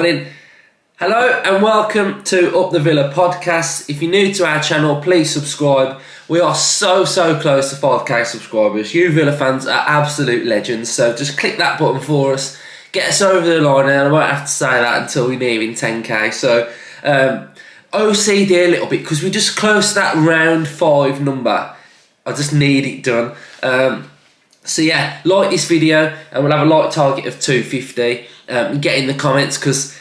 rolling. Hello and welcome to Up the Villa podcast. If you're new to our channel, please subscribe. We are so close to 5k subscribers. You Villa fans are absolute legends, so just click that button for us. Get us over the line, and I won't have to say that until we're nearing 10k. So OCD a little bit because we just close to that round 5 number. I just need it done. So yeah, like this video and we'll have a like target of 250. Get in the comments because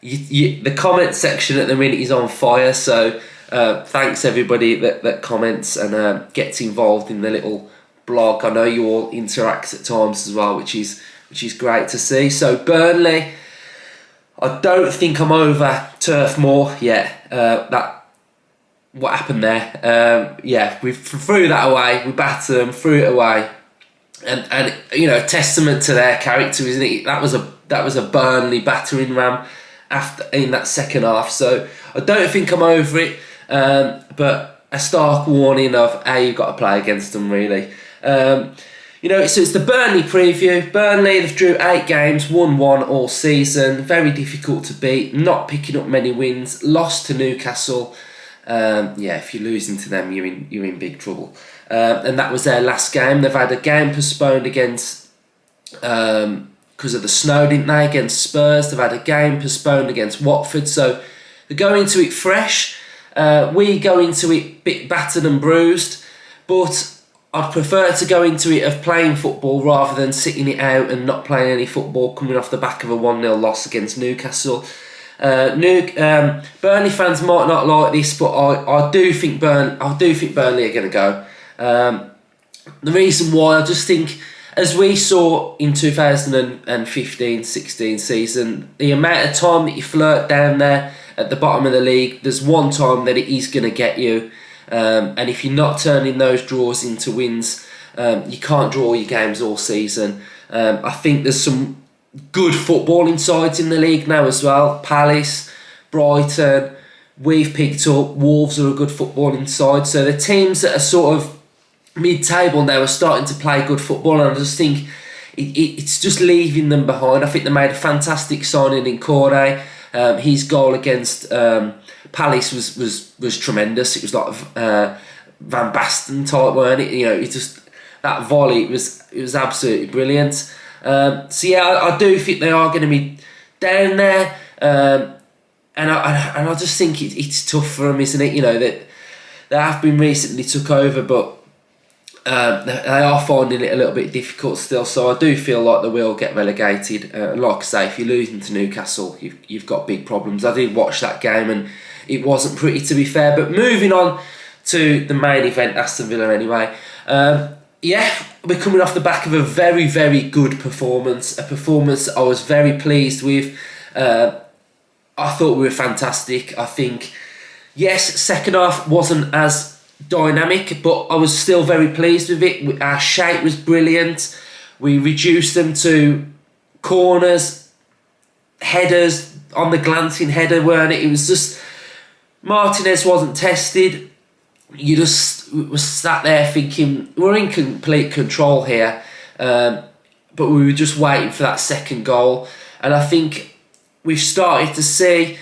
the comment section at the minute is on fire. So thanks everybody that comments and gets involved in the little blog. I know you all interact at times as well, which is great to see. So Burnley, I don't think I'm over Turf Moor yet. What happened there? Yeah, we threw that away. We battered them, threw it away. And you know, testament to their character, isn't it? That was a Burnley battering ram in that second half. So I don't think I'm over it, but a stark warning of how you've got to play against them, really. You know, so it's the Burnley preview. Burnley, they've drew 8 games, won 1 all season. Very difficult to beat. Not picking up many wins. Lost to Newcastle. Yeah, if you're losing to them, you're in big trouble. And that was their last game. They've had a game postponed against because of the snow, didn't they? Against Spurs. They've had a game postponed against Watford. So they go into it fresh. We go into it a bit battered and bruised, but I'd prefer to go into it of playing football rather than sitting it out and not playing any football coming off the back of a 1-0 loss against Newcastle. Burnley fans might not like this, but I do think Burnley are going to go. The reason why, I just think, as we saw in 2015-16 season, the amount of time that you flirt down there at the bottom of the league, there's one time that it is going to get you. And if you're not turning those draws into wins, you can't draw your games all season. I think there's some good footballing sides in the league now as well. Palace, Brighton, we've picked up. Wolves are a good footballing side. So the teams that are sort of mid-table now are starting to play good football, and I just think it's just leaving them behind. I think they made a fantastic signing in Corday. His goal against Palace was tremendous. It was like Van Basten type, weren't it? You know, it just, that volley, it was absolutely brilliant. So yeah, I do think they are going to be down there, and I just think it's tough for them, isn't it? You know, that they have been recently took over, but they are finding it a little bit difficult still. So I do feel like they will get relegated. Like I say, if you're losing to Newcastle, you've got big problems. I did watch that game and it wasn't pretty, to be fair. But moving on to the main event, Aston Villa anyway. Yeah, we're coming off the back of a very good performance. A performance I was very pleased with. I thought we were fantastic. I think, yes, second half wasn't as dynamic, but I was still very pleased with it. Our shape was brilliant. We reduced them to corners, headers, on the glancing header, weren't it? It was just, Martinez wasn't tested. You just was sat there thinking, we're in complete control here, but we were just waiting for that second goal. And I think we've started to see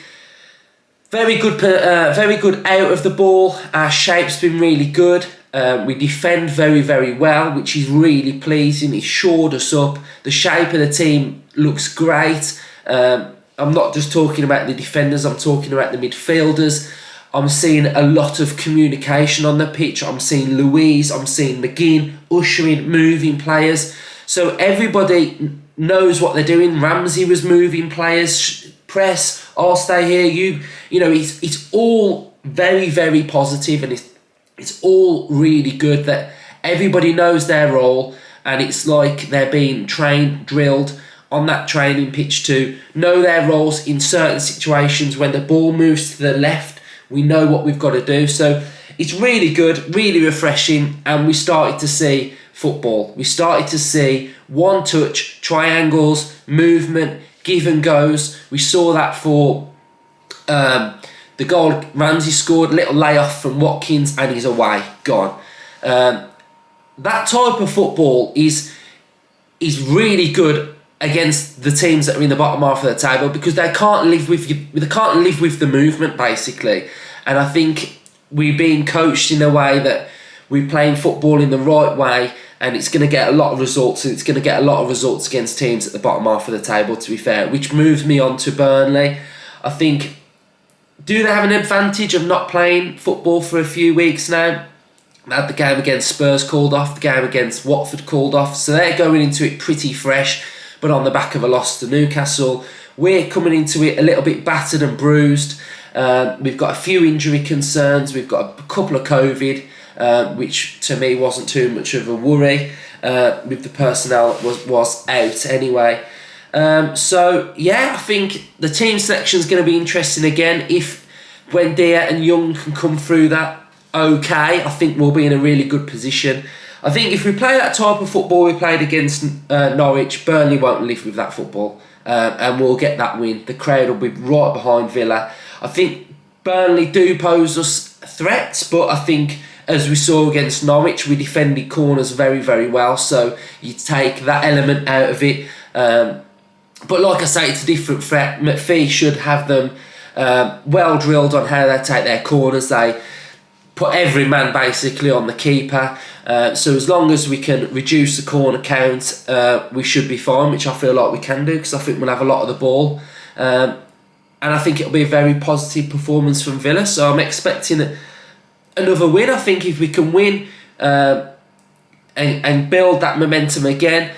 very good out of the ball. Our shape's been really good. We defend very well, which is really pleasing. It's shored us up. The shape of the team looks great. I'm not just talking about the defenders, I'm talking about the midfielders. I'm seeing a lot of communication on the pitch. I'm seeing Louise, I'm seeing McGinn, ushering, moving players. So everybody knows what they're doing. Ramsey was moving players. Press, I'll stay here. You know, it's all very positive, and it's all really good that everybody knows their role, and it's like they're being trained, drilled on that training pitch to know their roles in certain situations. When the ball moves to the left, we know what we've got to do. So it's really good, really refreshing, and we started to see football. We started to see one touch, triangles, movement, give and goes. We saw that for the goal Ramsey scored, little layoff from Watkins, and he's away, gone. That type of football is really good against the teams that are in the bottom half of the table, because they can't live with you. They can't live with the movement, basically. And I think we're being coached in a way that we're playing football in the right way, and it's going to get a lot of results. And it's going to get a lot of results against teams at the bottom half of the table, to be fair. Which moves me on to Burnley. I think, do they have an advantage of not playing football for a few weeks now? They had the game against Spurs called off, the game against Watford called off, so they're going into it pretty fresh, but on the back of a loss to Newcastle. We're coming into it a little bit battered and bruised. We've got a few injury concerns. We've got a couple of COVID, which to me wasn't too much of a worry, with the personnel that was out anyway. So yeah, I think the team selection is going to be interesting again. If Buendia and Young can come through that okay, I think we'll be in a really good position. I think if we play that type of football we played against Norwich, Burnley won't live with that football, and we'll get that win. The crowd will be right behind Villa. I think Burnley do pose us threats, but I think, as we saw against Norwich, we defended corners very, very well, so you take that element out of it. But like I say, it's a different threat. McPhee should have them well drilled on how they take their corners. They put every man basically on the keeper. So as long as we can reduce the corner count, we should be fine, which I feel like we can do, because I think we'll have a lot of the ball. And I think it'll be a very positive performance from Villa. So I'm expecting another win. I think if we can win and build that momentum again,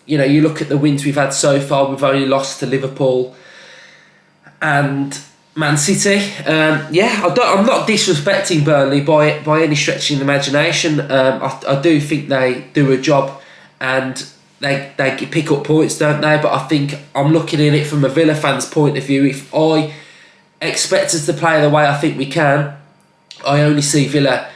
you look at the wins we've had so far, we've only lost to Liverpool and Man City. I'm not disrespecting Burnley by any stretch of the imagination. I do think they do a job and they pick up points, don't they? But I think I'm looking at it from a Villa fan's point of view. If I expect us to play the way I think we can, I only see Villa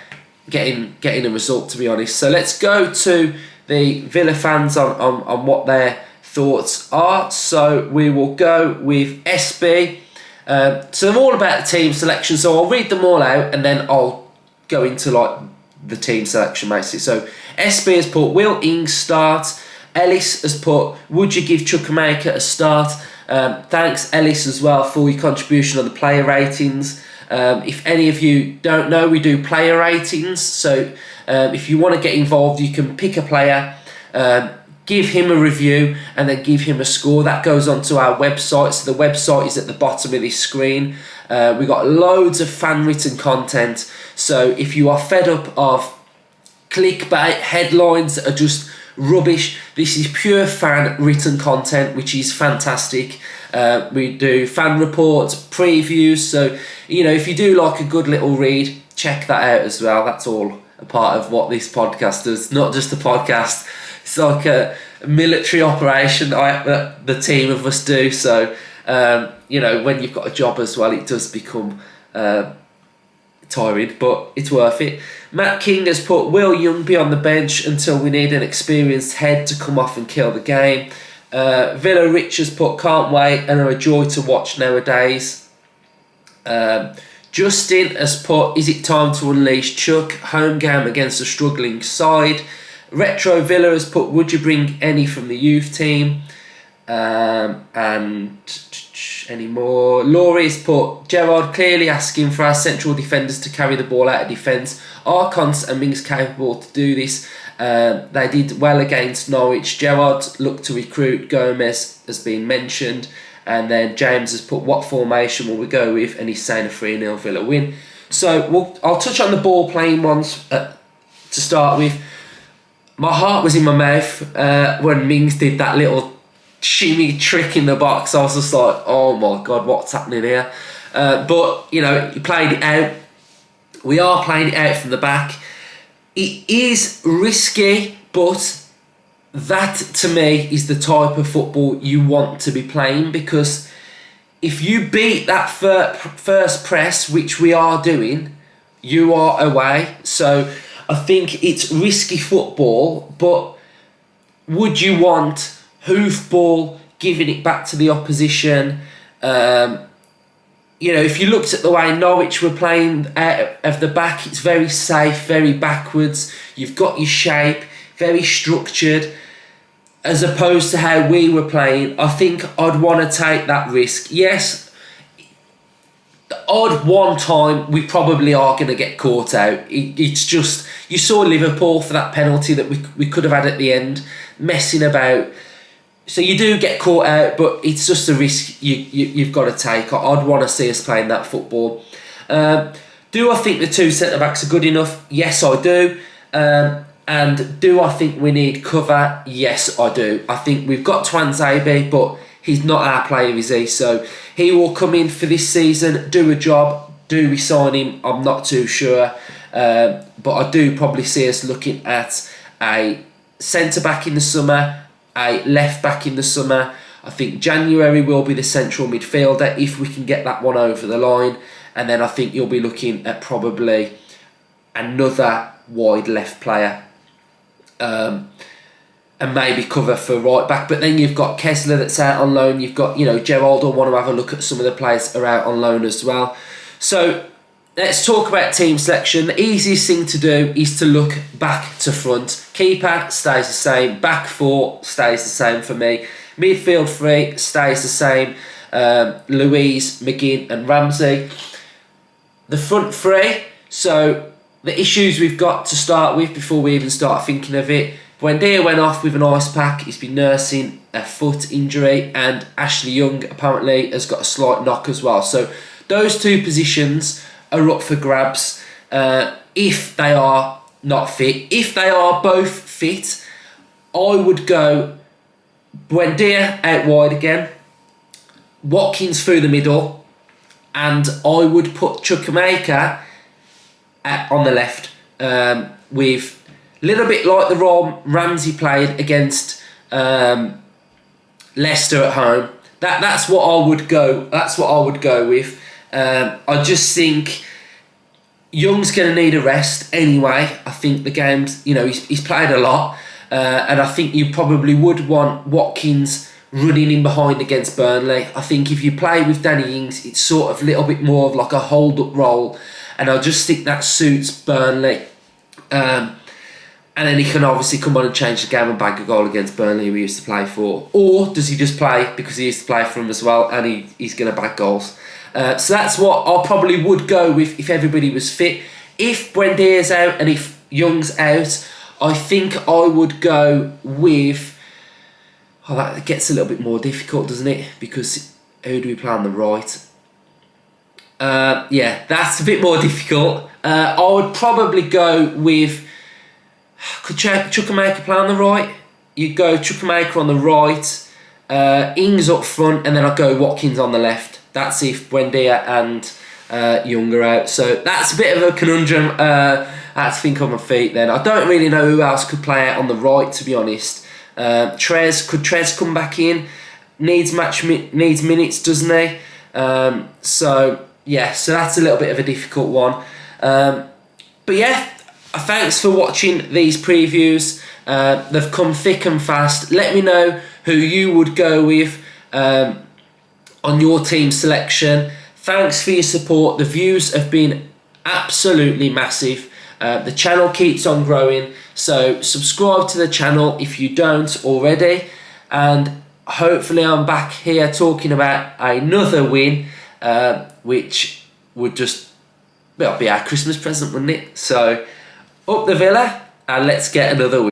getting a result, to be honest. So let's go to the Villa fans on what their thoughts are. So we will go with SB. So they're all about the team selection, so I'll read them all out and then I'll go into the team selection basically. So SB has put, will Ings start? Ellis has put, would you give Chukwuemeka a start? Thanks Ellis as well for your contribution on the player ratings. If any of you don't know, we do player ratings, so if you want to get involved, you can pick a player, give him a review and then give him a score. That goes onto our website, so the website is at the bottom of this screen. We've got loads of fan written content, so if you are fed up of clickbait headlines that are just rubbish, this is pure fan written content, which is fantastic. We do fan reports, previews, so if you do like a good little read, check that out as well. That's all a part of what this podcast does, not just a podcast. It's like a military operation that the team of us do. So, when you've got a job as well, it does become tiring, but it's worth it. Matt King has put, will Young be on the bench until we need an experienced head to come off and kill the game? Villa Rich has put, can't wait and are a joy to watch nowadays. Justin has put, is it time to unleash Chuck? Home game against a struggling side. Retro Villa has put, would you bring any from the youth team? And any more? Laurie has put, Gerrard clearly asking for our central defenders to carry the ball out of defence. Are Cons and Mings capable to do this? They did well against Norwich. Gerrard looked to recruit. Gomez has been mentioned. And then James has put, what formation will we go with? And he's saying a 3-0 Villa win. So I'll touch on the ball playing ones to start with. My heart was in my mouth when Mings did that little shimmy trick in the box. I was just like, oh my God, what's happening here? But, he played it out. We are playing it out from the back. It is risky, but that to me is the type of football you want to be playing, because if you beat that first press, which we are doing, you are away. So I think it's risky football, but would you want hoofball, giving it back to the opposition? If you looked at the way Norwich were playing out of the back, it's very safe, very backwards. You've got your shape, very structured. as opposed to how we were playing, I think I'd want to take that risk. Yes, the odd one time we probably are going to get caught out. It's just, you saw Liverpool for that penalty that we could have had at the end, messing about. So you do get caught out, but it's just a risk you've got to take. I'd want to see us playing that football. Do I think the two centre-backs are good enough? Yes, I do. And do I think we need cover? Yes, I do. I think we've got Twanzebe, but he's not our player, is he? So he will come in for this season, do a job. Do we sign him? I'm not too sure. But I do probably see us looking at a centre-back in the summer, a left-back in the summer. I think January will be the central midfielder if we can get that one over the line. And then I think you'll be looking at probably another wide left player. And maybe cover for right back. But then you've got Kessler that's out on loan. You've got, Gerald will want to have a look at some of the players that are out on loan as well. So let's talk about team selection. The easiest thing to do is to look back to front. Keeper stays the same. Back four stays the same for me. Midfield three stays the same. Louise, McGinn and Ramsey. The front three, so the issues we've got to start with before we even start thinking of it. Buendia went off with an ice pack. He's been nursing a foot injury, and Ashley Young apparently has got a slight knock as well. So those two positions are up for grabs if they are not fit. If they are both fit, I would go Buendia out wide again, Watkins through the middle, and I would put Chukwuemeka on the left with a little bit like the role Ramsey played against Leicester at home. That's what I would go. That's what I would go with. I just think Young's going to need a rest anyway. I think the game's, he's played a lot, and I think you probably would want Watkins running in behind against Burnley. I think if you play with Danny Ings, it's sort of a little bit more of like a hold-up role, and I just think that suits Burnley. And then he can obviously come on and change the game and bag a goal against Burnley, who he used to play for. Or does he just play because he used to play for him as well, and he's going to bag goals? So that's what I probably would go with if everybody was fit. If Buendia's out and if Young's out, I think I would go with... Oh, that gets a little bit more difficult, doesn't it? Because who do we play on the right? Yeah, that's a bit more difficult. I would probably go with... Could Chukwuemeka play on the right? You'd go Chukwuemeka on the right, Ings up front, and then I'd go Watkins on the left. That's if Buendia and Young are out. So that's a bit of a conundrum. I have to think on my feet then. I don't really know who else could play out on the right, to be honest. Could Trez come back in? Needs minutes, doesn't he? So that's a little bit of a difficult one. But yeah, thanks for watching these previews. They've come thick and fast. Let me know who you would go with on your team selection. Thanks for your support. The views have been absolutely massive. The channel keeps on growing, so subscribe to the channel if you don't already, and hopefully I'm back here talking about another win, which would just be our Christmas present, wouldn't it? So up the Villa and let's get another win.